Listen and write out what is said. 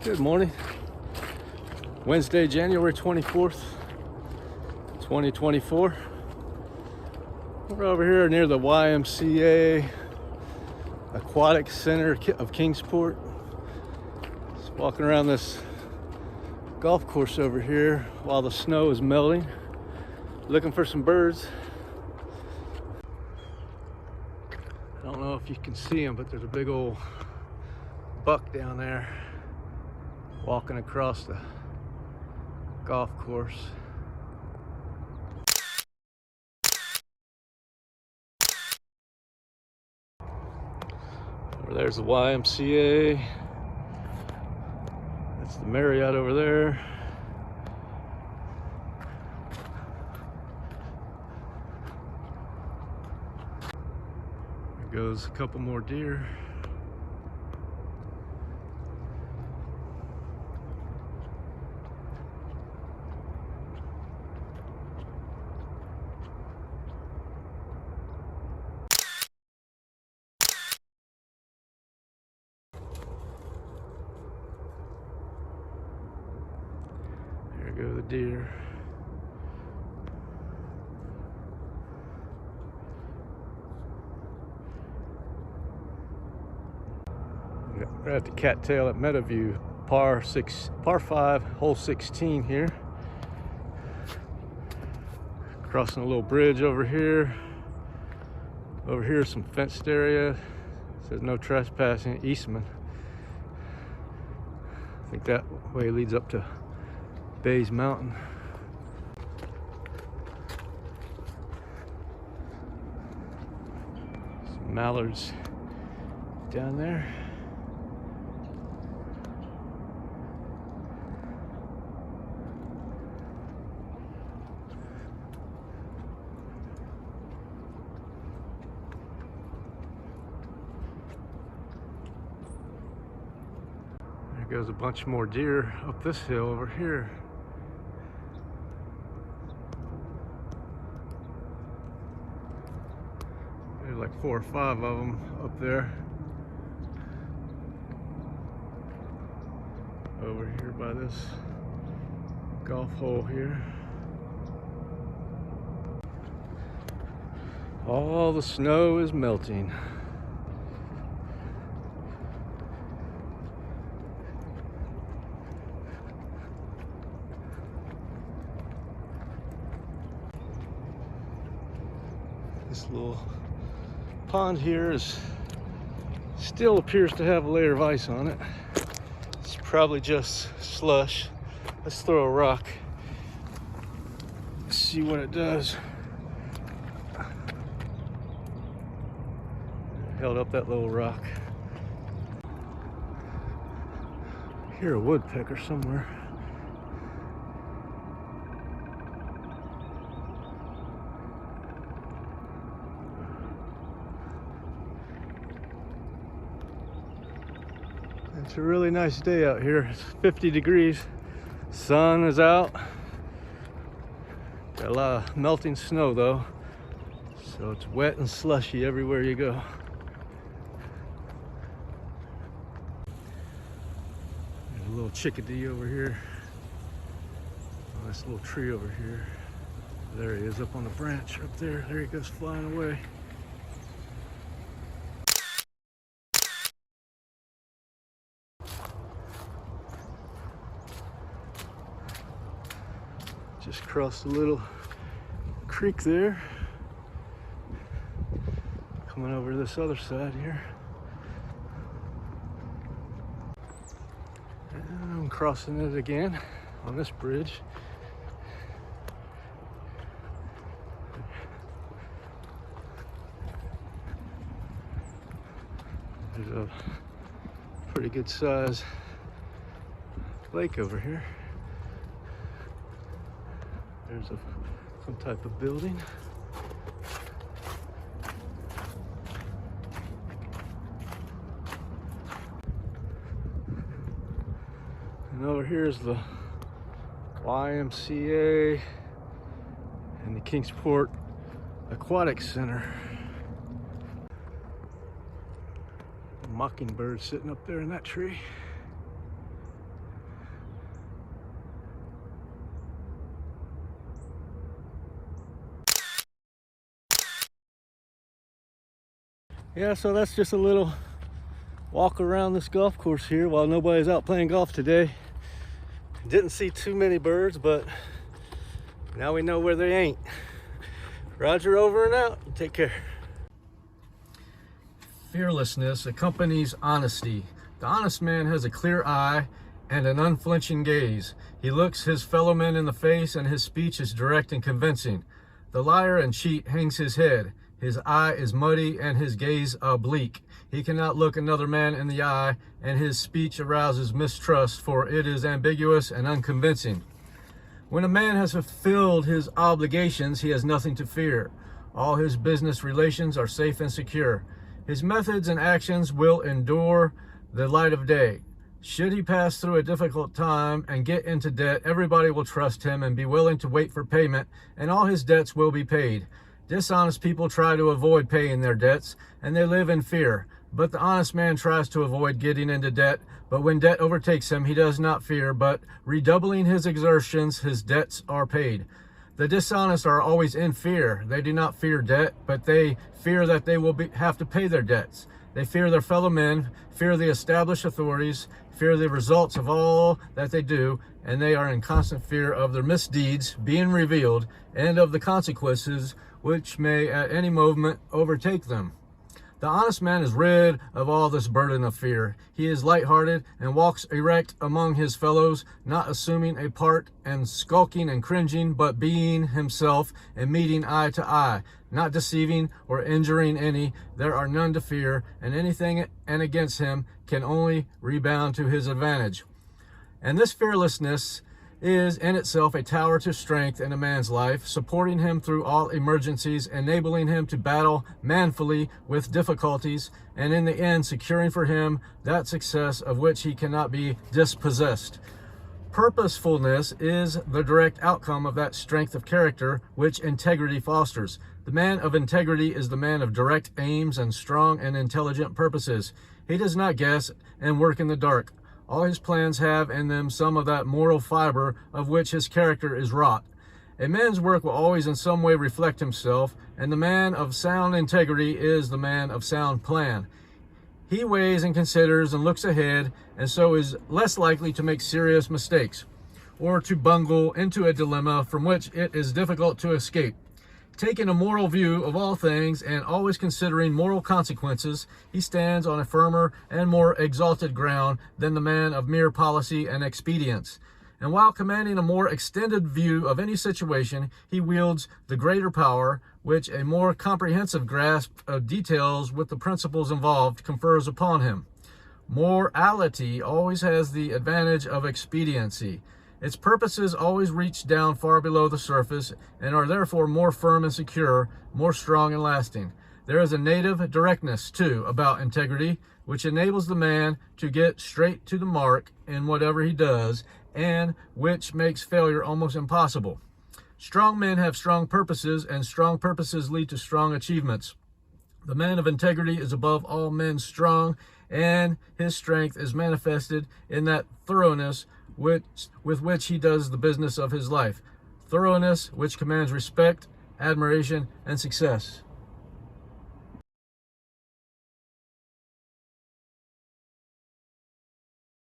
Good morning. Wednesday, January 24th, 2024. We're over here near the YMCA Aquatic Center of Kingsport. Just walking around this golf course over here while the snow is melting, looking for some birds. I don't know if you can see them, but there's a big old buck down there walking across the golf course. Over there's the YMCA. That's the Marriott over there. There goes a couple more deer. There go the deer. We're at the cattail at Meadowview, par 5, hole 16 here. Crossing a little bridge over here. Over here is some fenced area. It says no trespassing, Eastman. I think that way leads up to Bays Mountain. Some mallards down there. There goes a bunch more deer up this hill over here. There's like 4 or 5 of them up there. Over here by this golf hole here. All the snow is melting. This little pond here still appears to have a layer of ice on it. It's probably just slush. Let's throw a rock. See what it does. Held up that little rock. I hear a woodpecker somewhere. It's a really nice day out here. It's 50 degrees. Sun is out. Got a lot of melting snow though. So it's wet and slushy everywhere you go. There's a little chickadee over here. Oh, this little tree over here. There he is up on the branch up there. There he goes flying away. Just crossed a little creek there. Coming over to this other side here. And I'm crossing it again on this bridge. There's a pretty good size lake over here. There's some type of building. And over here is the YMCA and the Kingsport Aquatic Center. A mockingbird sitting up there in that tree. Yeah, so that's just a little walk around this golf course here while nobody's out playing golf today. Didn't see too many birds, but now we know where they ain't. Roger, over and out. Take care. Fearlessness accompanies honesty. The honest man has a clear eye and an unflinching gaze. He looks his fellow men in the face, and his speech is direct and convincing. The liar and cheat hangs his head. His eye is muddy and his gaze oblique. He cannot look another man in the eye, and his speech arouses mistrust, for it is ambiguous and unconvincing. When a man has fulfilled his obligations, he has nothing to fear. All his business relations are safe and secure. His methods and actions will endure the light of day. Should he pass through a difficult time and get into debt, everybody will trust him and be willing to wait for payment, and all his debts will be paid. Dishonest people try to avoid paying their debts, and they live in fear. But the honest man tries to avoid getting into debt, but when debt overtakes him, he does not fear, but redoubling his exertions, his debts are paid. The dishonest are always in fear. They do not fear debt, but they fear that they will have to pay their debts. They fear their fellow men, fear the established authorities, fear the results of all that they do, and they are in constant fear of their misdeeds being revealed and of the consequences which may at any moment overtake them. The honest man is rid of all this burden of fear. He is lighthearted and walks erect among his fellows, not assuming a part and skulking and cringing, but being himself and meeting eye to eye, not deceiving or injuring any. There are none to fear, and anything and against him can only rebound to his advantage. And this fearlessness is in itself a tower to strength in a man's life, supporting him through all emergencies, enabling him to battle manfully with difficulties, and in the end securing for him that success of which he cannot be dispossessed. Purposefulness is the direct outcome of that strength of character which integrity fosters. The man of integrity is the man of direct aims and strong and intelligent purposes. He does not guess and work in the dark. All his plans have in them some of that moral fiber of which his character is wrought. A man's work will always in some way reflect himself, and the man of sound integrity is the man of sound plan. He weighs and considers and looks ahead, and so is less likely to make serious mistakes or to bungle into a dilemma from which it is difficult to escape. Taking a moral view of all things and always considering moral consequences, he stands on a firmer and more exalted ground than the man of mere policy and expedience. And while commanding a more extended view of any situation, he wields the greater power, which a more comprehensive grasp of details with the principles involved confers upon him. Morality always has the advantage of expediency. Its purposes always reach down far below the surface and are therefore more firm and secure, more strong and lasting. There is a native directness, too, about integrity, which enables the man to get straight to the mark in whatever he does, and which makes failure almost impossible. Strong men have strong purposes, and strong purposes lead to strong achievements. The man of integrity is above all men strong, and his strength is manifested in that thoroughness with which he does the business of his life. Thoroughness which commands respect, admiration, and success.